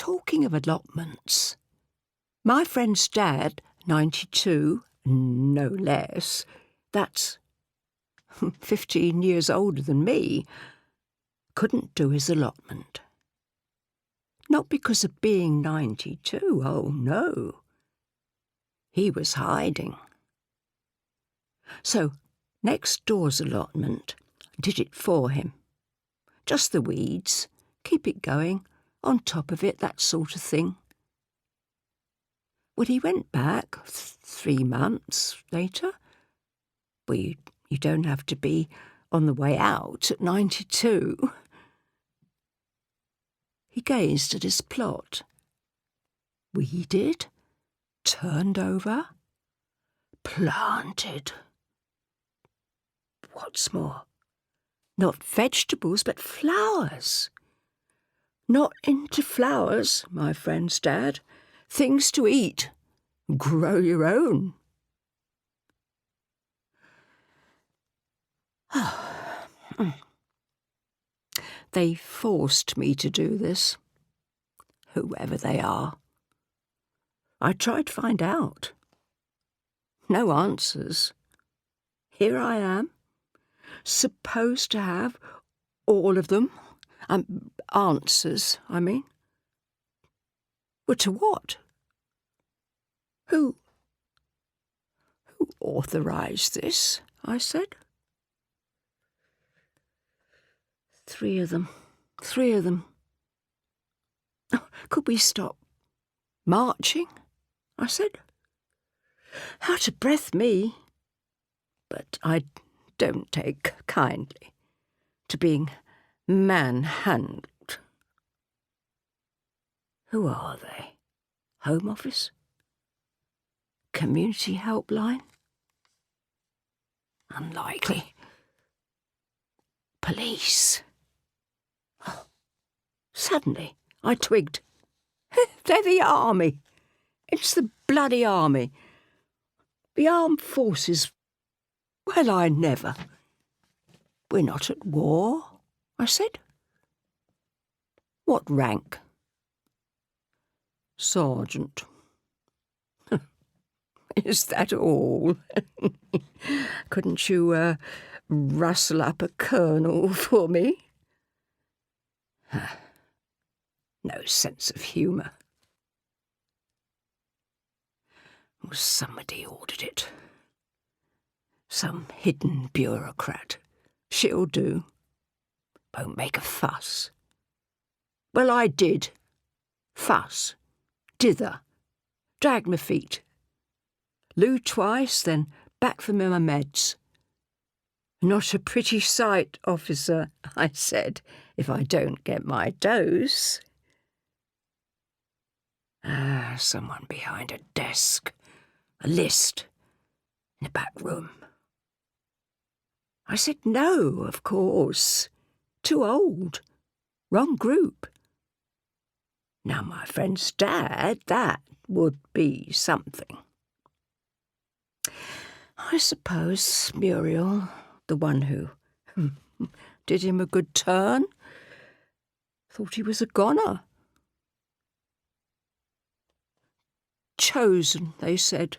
talking of allotments, my friend's dad, 92, no less, that's 15 years older than me, couldn't do his allotment. Not because of being 92, oh no. He was hiding. So, next door's allotment did it for him. Just the weeds, keep it going, on top of it, that sort of thing. When he went back 3 months later, well, you don't have to be on the way out at 92. He gazed at his plot. Weeded, turned over, planted. What's more, not vegetables, but flowers. Not into flowers, my friend's dad. Things to eat. Grow your own. They forced me to do this, whoever they are. I tried to find out. No answers. Here I am, supposed to have all of them. Answers, I mean. Well, to what? Who authorised this? I said. 3 of them. Oh, could we stop marching? I said. Out of breath, me. But I don't take kindly to being manhandled. Who are they? Home Office? Community helpline? Unlikely. Police. Oh, suddenly I twigged. They're the army. It's the bloody army. The armed forces. Well, I never. We're not at war, I said. What rank? Sergeant. Is that all? Couldn't you rustle up a colonel for me? No sense of humour. Somebody ordered it. Some hidden bureaucrat. She'll do. Won't make a fuss. Well, I did. Fuss. Dither. Dragged my feet. Loo twice, then back for my meds. Not a pretty sight, officer, I said, if I don't get my dose. Someone behind a desk. A list. In the back room. I said no, of course. Too old. Wrong group. Now, my friend's dad, that would be something. I suppose Muriel, the one who did him a good turn, thought he was a goner. Chosen, they said.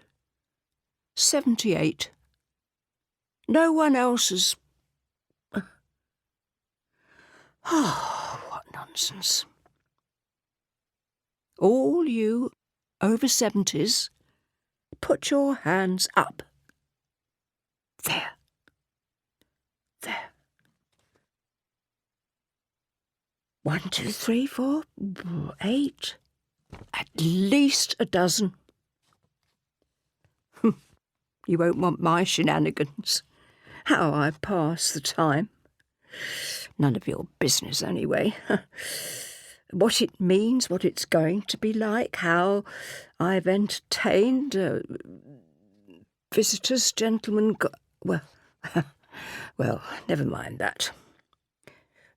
78. No one else has... Oh, what nonsense. All you over 70s, put your hands up. There. 1, 2, 3, 4, 8. At least a dozen. You won't want my shenanigans. How I pass the time. None of your business, anyway. What it means, what it's going to be like, how I've entertained visitors, gentlemen... Well, never mind that.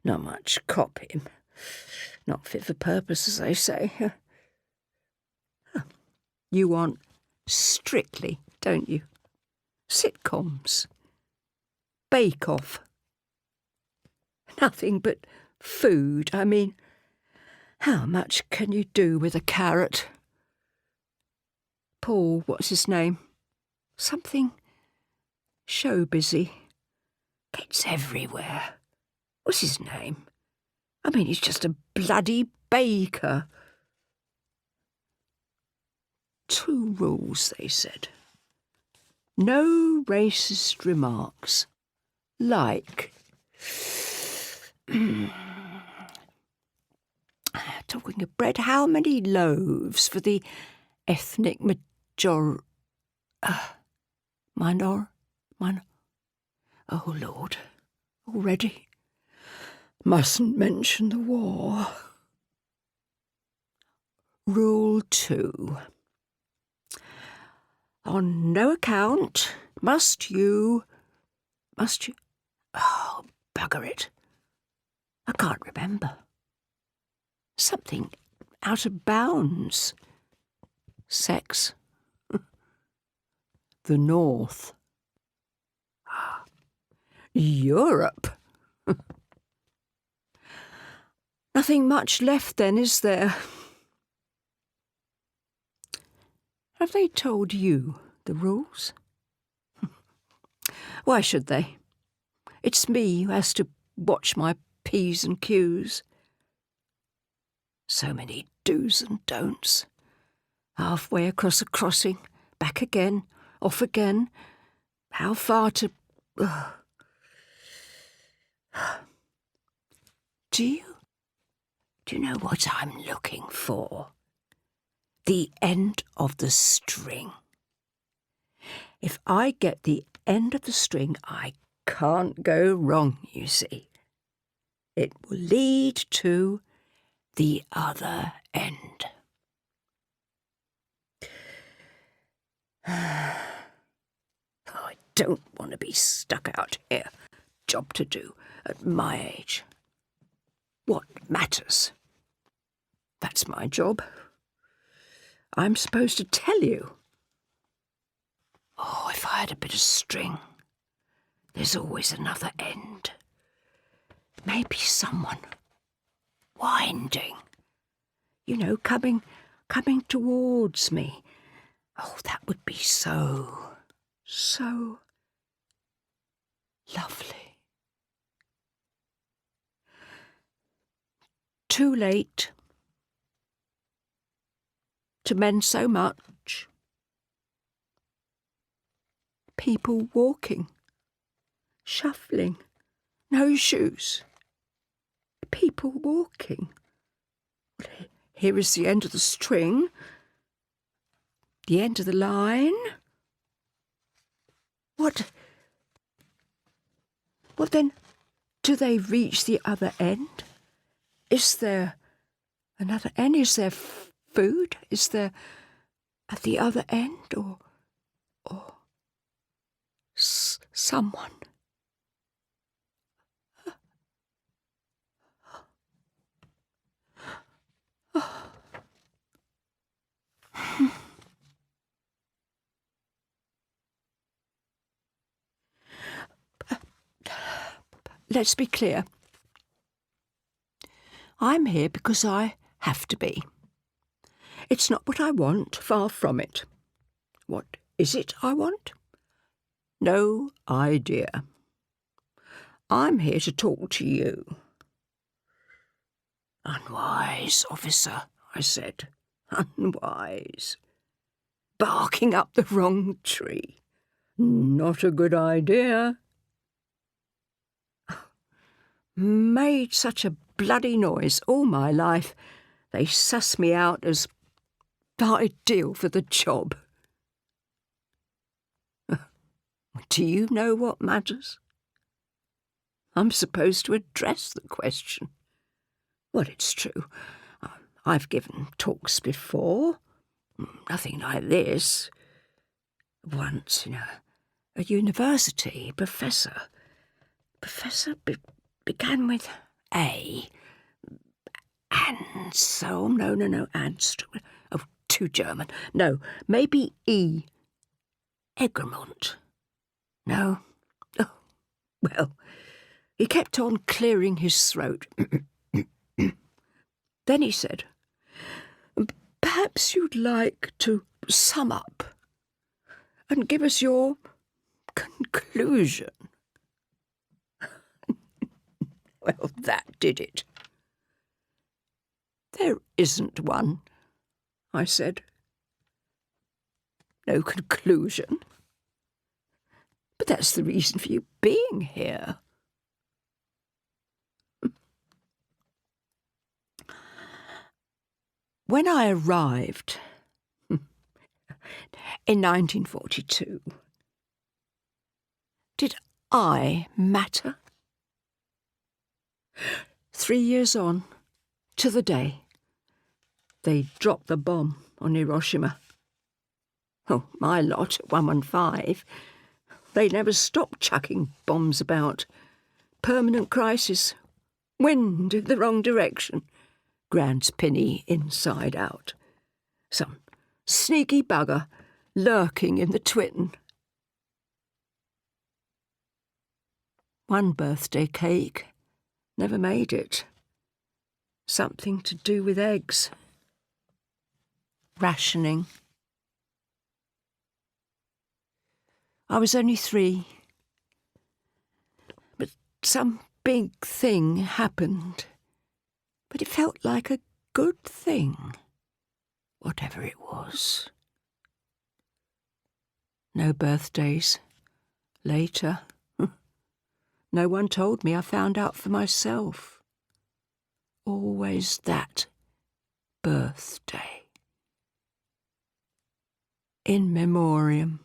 Not much cop him. Not fit for purpose, as they say. You want Strictly, don't you? Sitcoms. Bake Off. Nothing but food. I mean, How much can you do with a carrot? Paul, what's his name? Something show busy. Gets everywhere. What's his name? I mean, he's just a bloody baker. 2 rules, they said. No racist remarks. Like, talking of bread, how many loaves for the ethnic minor? Oh, Lord, already? Mustn't mention the war. Rule 2. On no account must you... Oh, bugger it. I can't remember. Something out of bounds. Sex. The North. Europe. Nothing much left then, is there? Have they told you the rules? Why should they? It's me who has to watch my P's and Q's. So many do's and don'ts. Halfway across a crossing, back again, off again. How far to... Do you know what I'm looking for? The end of the string. If I get the end of the string, I can't go wrong, you see. It will lead to the other end. I don't want to be stuck out here. Job to do at my age. What matters? That's my job. I'm supposed to tell you. Oh, if I had a bit of string, there's always another end. Maybe someone winding, coming towards me. Oh, that would be so lovely. Too late to mend so much. People walking, shuffling, no shoes. People walking. Here is the end of the string, the end of the line. What then? Do they reach the other end? Is there another end? Is there food? Is there at the other end or someone? Let's be clear. I'm here because I have to be. It's not what I want, far from it. What is it I want? No idea. I'm here to talk to you. Unwise, officer, I said. Unwise. Barking up the wrong tree. Not a good idea. Made such a bloody noise all my life, they suss me out as ideal for the job. Do you know what matters? I'm supposed to address the question. Well, it's true. I've given talks before. Nothing like this. Once, a university professor. Began with A. Anselm. No, Anstrom. Oh, too German. No, maybe E. Egremont. No. Oh, well, he kept on clearing his throat. Then he said, "Perhaps you'd like to sum up and give us your conclusion." Well, that did it. "There isn't one," I said. "No conclusion. But that's the reason for you being here." When I arrived in 1942, did I matter? 3 years on, to the day, they dropped the bomb on Hiroshima. Oh, my lot at 115, they never stopped chucking bombs about. Permanent crisis, wind in the wrong direction, Grand's Penny inside out. Some sneaky bugger lurking in the twin. One birthday cake never made it. Something to do with eggs. Rationing. I was only 3. But some big thing happened. But it felt like a good thing, whatever it was. No birthdays. Later. No one told me. I found out for myself. Always that birthday. In memoriam.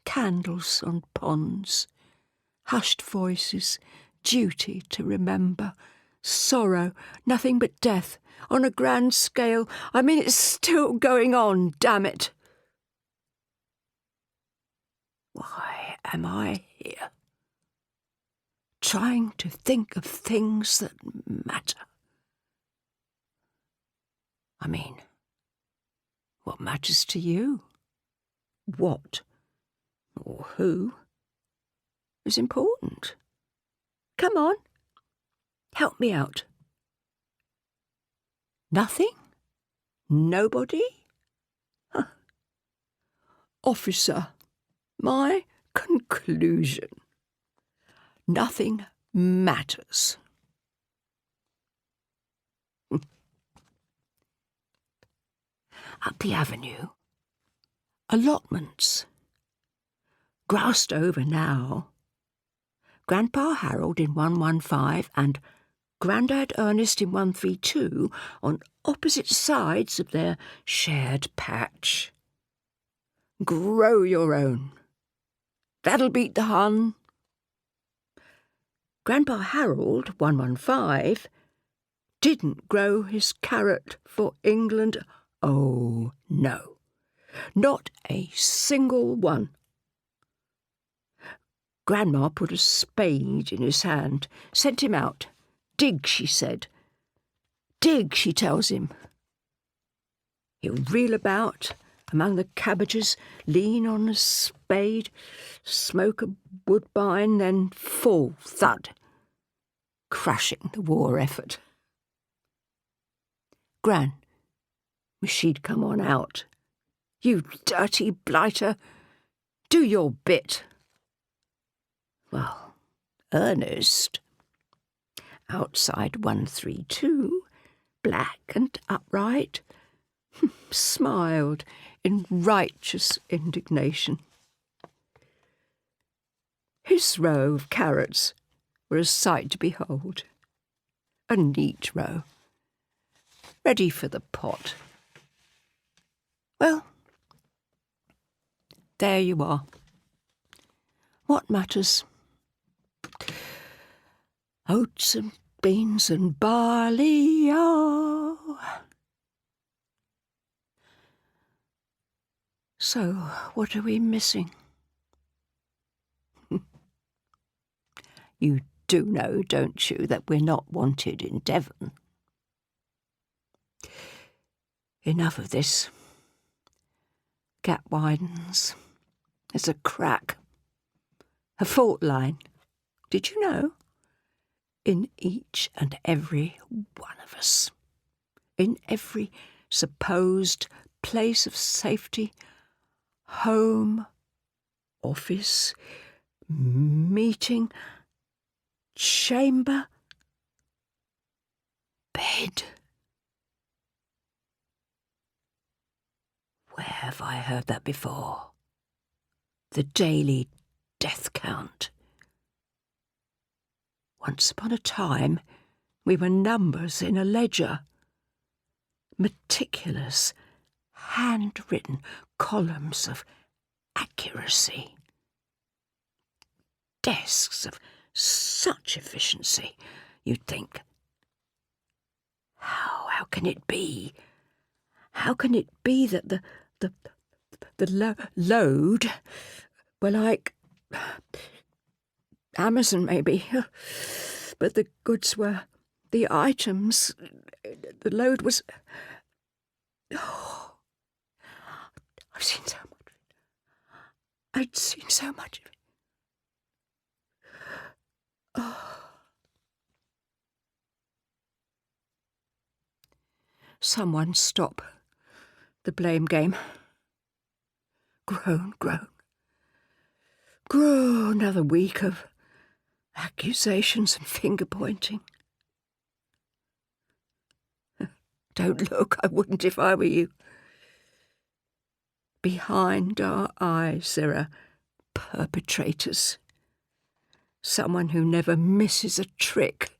Candles on ponds. Hushed voices. Duty to remember. Sorrow, nothing but death, on a grand scale. I mean, it's still going on, damn it. Why am I here? Trying to think of things that matter. I mean, what matters to you? What, or who, is important? Come on. Help me out. Nothing? Nobody? Huh. Officer, my conclusion. Nothing matters. Up the avenue, allotments. Grassed over now. Grandpa Harold in 115 and Grandad Ernest in 132 on opposite sides of their shared patch. Grow your own. That'll beat the Hun. Grandpa Harold, 115, didn't grow his carrot for England. Oh, no. Not a single one. Grandma put a spade in his hand, sent him out. Dig, she said. Dig, she tells him. He'll reel about among the cabbages, lean on a spade, smoke a woodbine, then fall, thud, crushing the war effort. Gran, she'd come on out. You dirty blighter, do your bit. Well, Ernest, outside 132, black and upright, smiled in righteous indignation. His row of carrots were a sight to behold. A neat row, ready for the pot. Well, there you are. What matters? Oats and beans and barley, oh. So, what are we missing? You do know, don't you, that we're not wanted in Devon? Enough of this. Gap widens. There's a crack. A fault line. Did you know? in each and every one of us, in every supposed place of safety, home, office, meeting, chamber, bed. Where have I heard that before? The daily death count. Once upon a time, we were numbers in a ledger. Meticulous, handwritten columns of accuracy. Desks of such efficiency, you'd think. How can it be? How can it be that the load were like Amazon, maybe, but the goods were the items. The load was. Oh, I've seen so much of it. I'd seen so much of it. Oh. Someone stop the blame game. Groan. Another week of accusations and finger-pointing. Don't look, I wouldn't if I were you. Behind our eyes there are perpetrators. Someone who never misses a trick.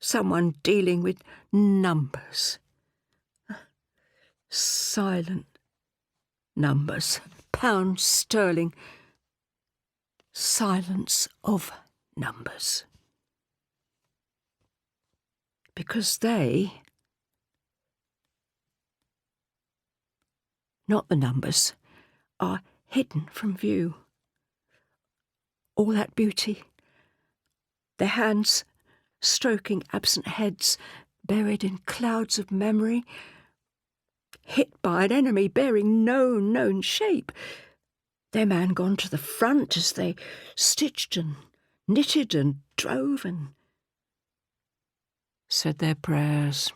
Someone dealing with numbers. Silent numbers. Pounds sterling. Silence of numbers. Because they, not the numbers, are hidden from view. All that beauty, their hands stroking absent heads buried in clouds of memory, hit by an enemy bearing no known shape, their man gone to the front as they stitched and knitted and drove and said their prayers.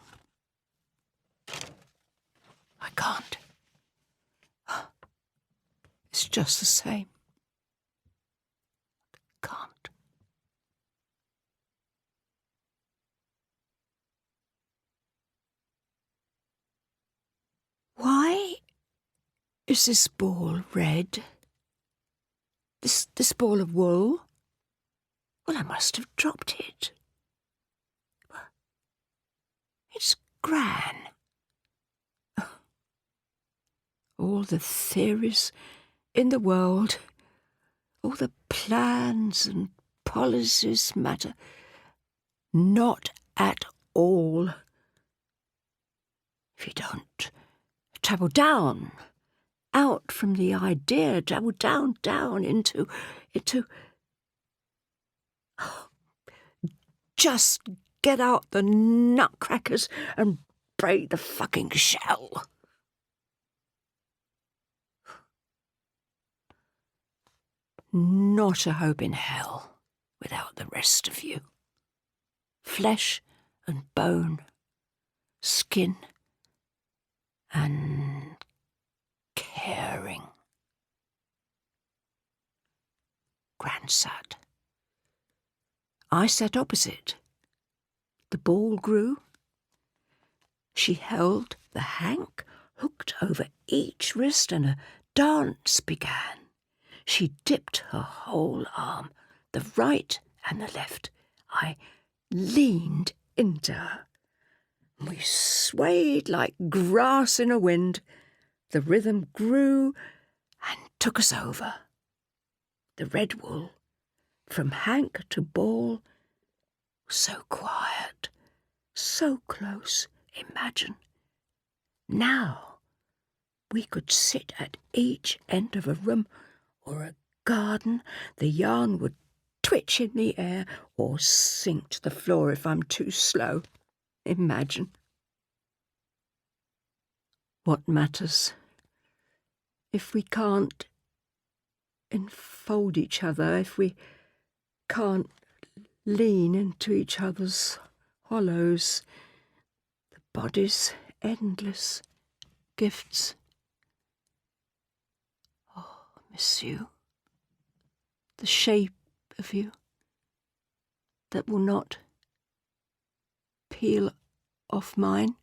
I can't. It's just the same. Can't. Why is this ball red? This ball of wool? Well, I must have dropped it. It's Gran. All the theories in the world, all the plans and policies matter not at all. If you don't travel down, out from the idea, travel down into. Just get out the nutcrackers and break the fucking shell. Not a hope in hell without the rest of you. Flesh and bone, skin and caring. Gran sat. I sat opposite. The ball grew. She held the hank hooked over each wrist and a dance began. She dipped her whole arm, the right and the left. I leaned into her. We swayed like grass in a wind. The rhythm grew and took us over. The red wool, from hank to ball, so quiet, so close, imagine. Now we could sit at each end of a room or a garden. The yarn would twitch in the air or sink to the floor if I'm too slow. Imagine. What matters if we can't enfold each other, if we can't lean into each other's hollows, the body's endless gifts. Oh, miss you, the shape of you that will not peel off mine.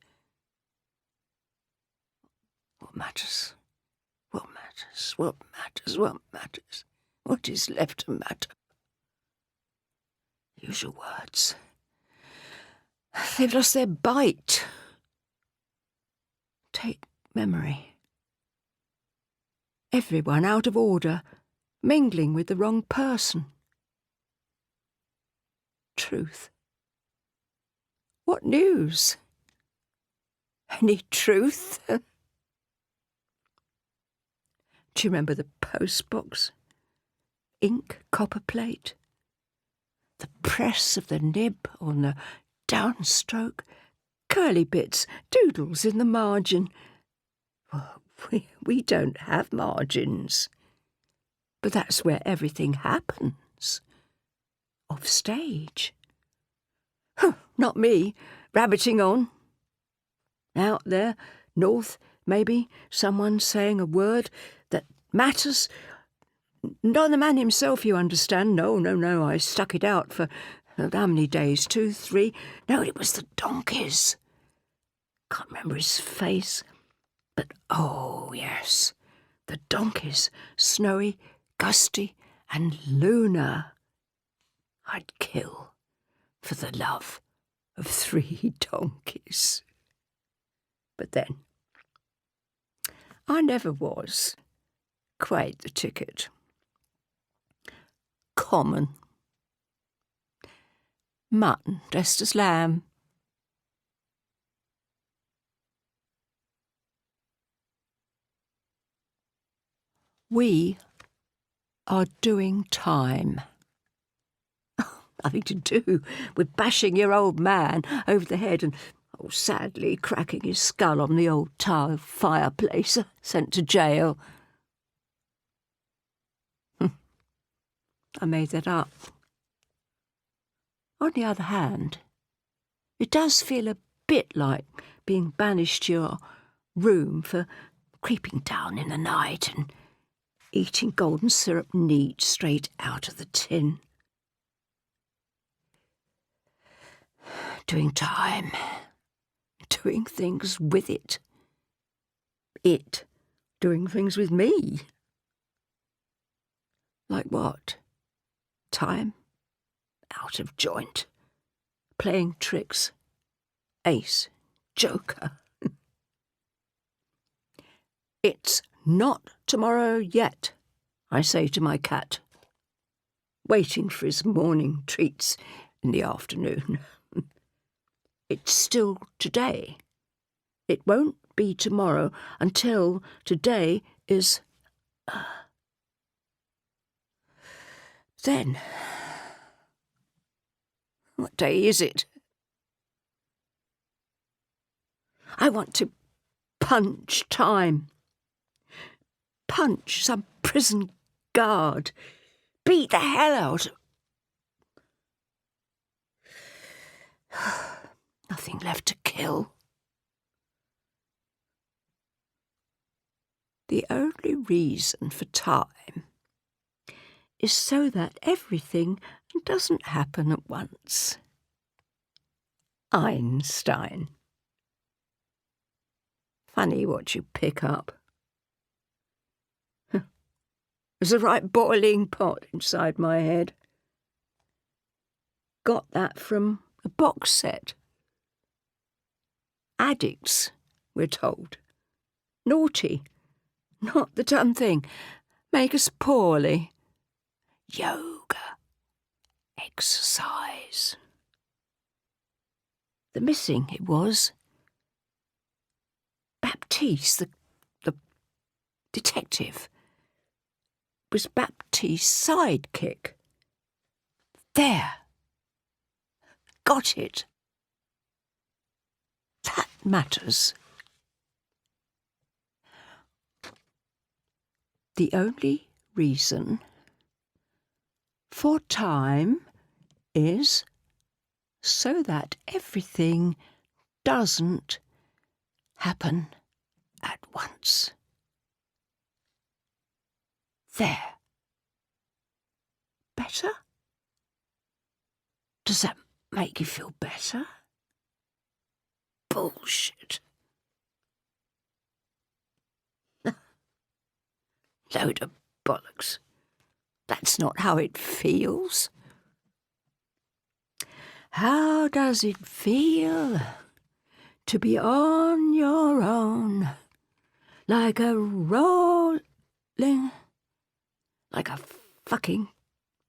What matters? What matters? What matters? What matters? What is left to matter? Use your words. They've lost their bite. Take memory. Everyone out of order, mingling with the wrong person. Truth. What news? Any truth? Do you remember the postbox? Ink copper plate? The press of the nib on the downstroke? Curly bits, doodles in the margin. Well, we don't have margins. But that's where everything happens. Off stage. Not me, rabbiting on. Out there, north, maybe, someone saying a word that matters. Not the man himself, you understand. No, I stuck it out for how many days? 2, 3? No, it was the donkeys. Can't remember his face. But oh, yes, the donkeys, snowy, gusty, and lunar. I'd kill for the love of 3 donkeys. But then, I never was quite the ticket. Common. Mutton dressed as lamb. We are doing time. Nothing to do with bashing your old man over the head and, sadly cracking his skull on the old tile fireplace, sent to jail. I made that up. On the other hand, it does feel a bit like being banished to your room for creeping down in the night and eating golden syrup neat straight out of the tin. Doing time. Doing things with it. It doing things with me. Like what? Time. Out of joint. Playing tricks. Ace. Joker. It's not tomorrow yet, I say to my cat, waiting for his morning treats in the afternoon. It's still today. It won't be tomorrow until today is... Then, what day is it? I want to punch time. Punch some prison guard. Beat the hell out. Nothing left to kill. The only reason for time is so that everything doesn't happen at once. Einstein. Funny what you pick up. There's a right boiling pot inside my head. Got that from a box set. Addicts, we're told. Naughty. Not the done thing. Make us poorly. Yoga. Exercise. The missing, it was. Baptiste, the detective, was Baptiste's sidekick. There. Got it. That matters. The only reason for time is so that everything doesn't happen at once. There. Better? Does that make you feel better? Bullshit. Load of bollocks. That's not how it feels. How does it feel to be on your own, like a rolling, like a fucking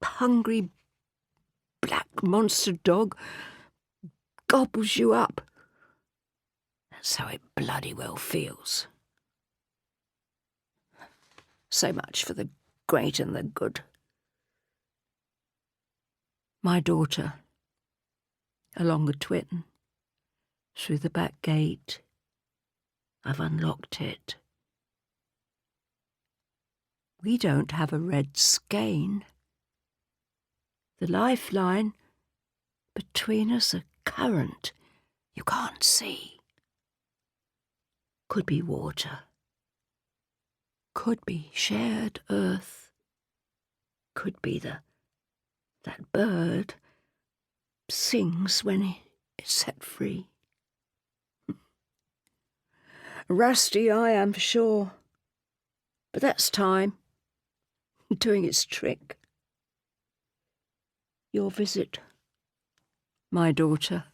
hungry black monster dog gobbles you up? That's how it bloody well feels. So much for the great and the good. My daughter, along the Twitten, through the back gate. I've unlocked it. We don't have a red skein. The lifeline between us, a current you can't see. Could be water. Could be shared earth. Could be that bird sings when it's set free. Rusty, I am for sure, but that's time doing its trick. Your visit, my daughter,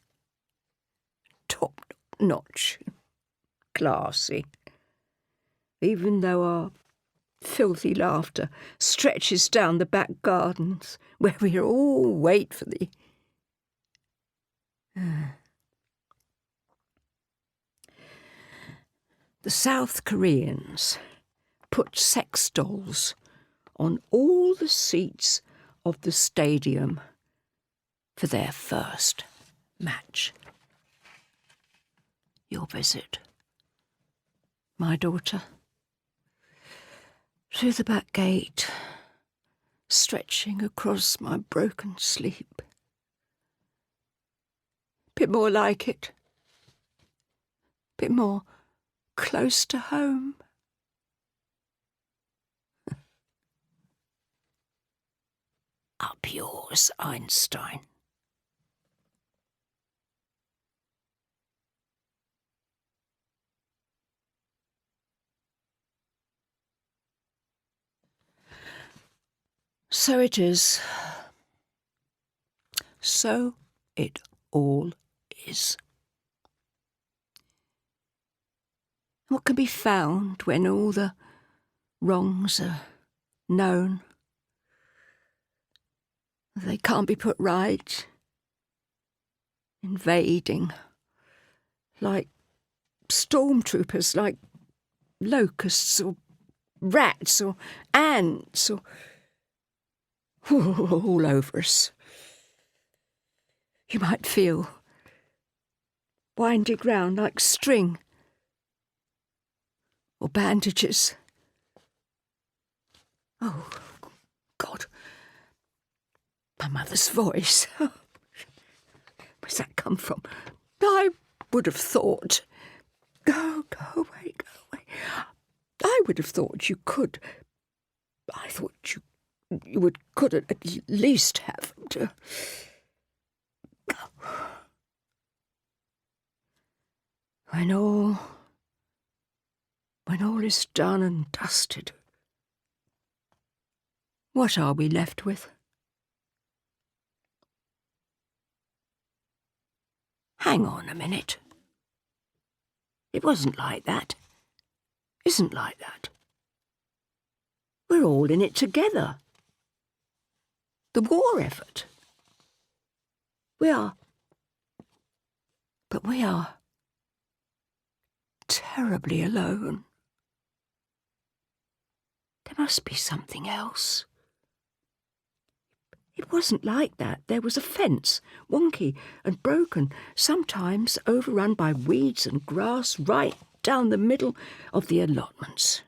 top notch, classy, even though our filthy laughter stretches down the back gardens where we all wait for the South Koreans put sex dolls on all the seats of the stadium for their first match. Your visit, my daughter, through the back gate, stretching across my broken sleep. Bit more like it. Bit more close to home. Up yours, Einstein. So it is. So it all is. What can be found when all the wrongs are known? They can't be put right. Invading, like stormtroopers, like locusts or rats or ants or all over us. You might feel winding round like string or bandages. Oh, God. My mother's voice. Where's that come from? I would have thought... Go away. I would have thought you could. I thought you could at least have to... When all is done and dusted, what are we left with? Hang on a minute. It wasn't like that. Isn't like that. We're all in it together. The war effort. We are. But we are terribly alone. There must be something else. It wasn't like that. There was a fence, wonky and broken, sometimes overrun by weeds and grass right down the middle of the allotments,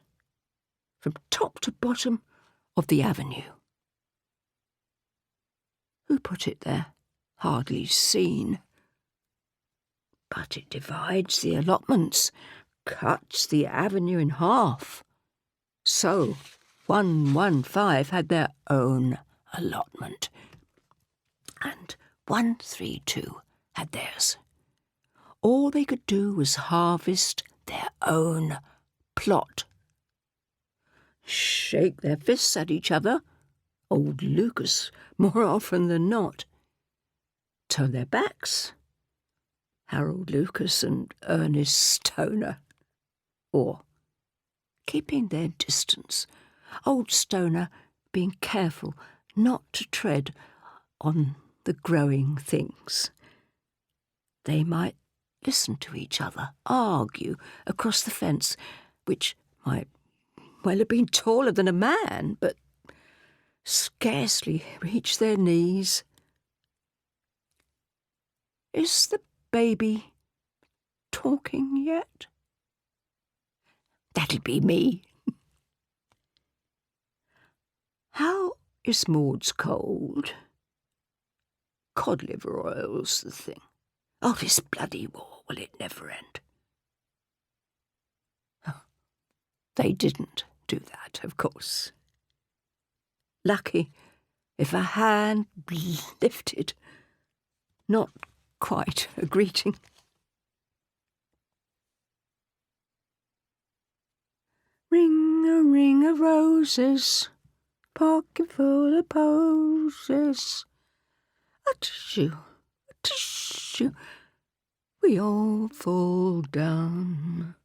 from top to bottom of the avenue. Who put it there? hardly seen. But it divides the allotments, cuts the avenue in half. So 115 had their own allotment, and 132 had theirs. All they could do was harvest their own plot. Shake their fists at each other, old Lucas more often than not. Turn their backs, Harold Lucas and Ernest Stoner. Or, keeping their distance, old Stoner being careful not to tread on the growing things. They might listen to each other argue across the fence, which might well have been taller than a man, but scarcely reach their knees. Is the baby talking yet? That'll be me. How is Maud's cold? Cod liver oil's the thing. Oh, this bloody war, will it never end? Oh, they didn't do that, of course. Lucky if a hand lifted, not quite a greeting. Ring of roses, pocket full of posies. A tissue, we all fall down.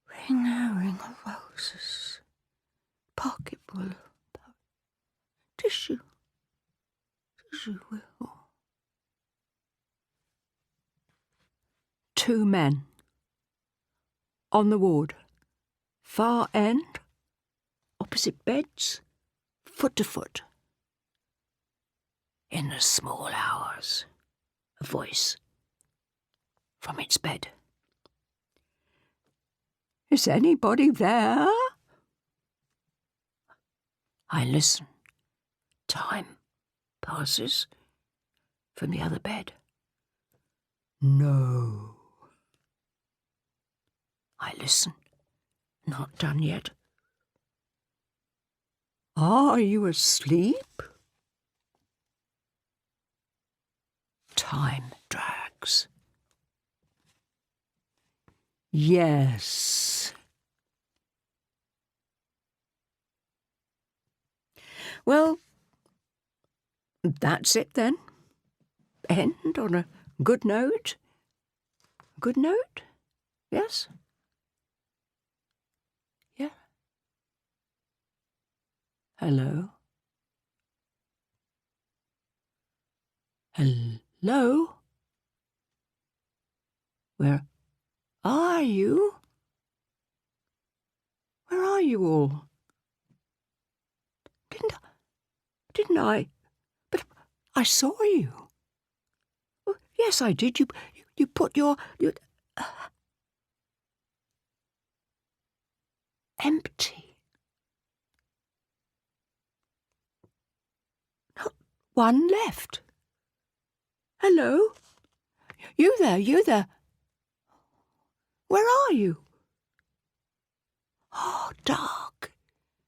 Ring of roses, pocket full of tissue, we all. 2 men on the ward, far end, opposite beds, foot to foot. In the small hours, a voice from its bed. Is anybody there? I listen. Time passes from the other bed. No. I listen. Not done yet. Are you asleep? Time drags. Yes. Well, that's it then. End on a good note. Good note? Yes? Yeah. Hello? Hello? Where are you? Where are you all? Didn't I? But I saw you. Oh, yes, I did. You put your empty. Not one left. Hello? You there. Where are you? Oh, dark.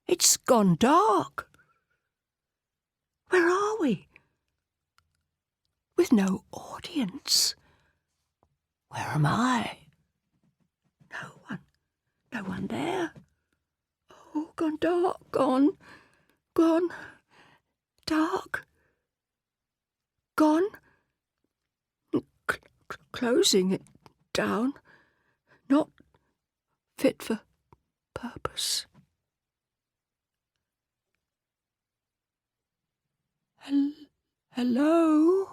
It's gone dark. Where are we? With no audience. Where am I? No one there. Oh, gone dark, gone, dark, gone, closing it down, not fit for purpose. Hello?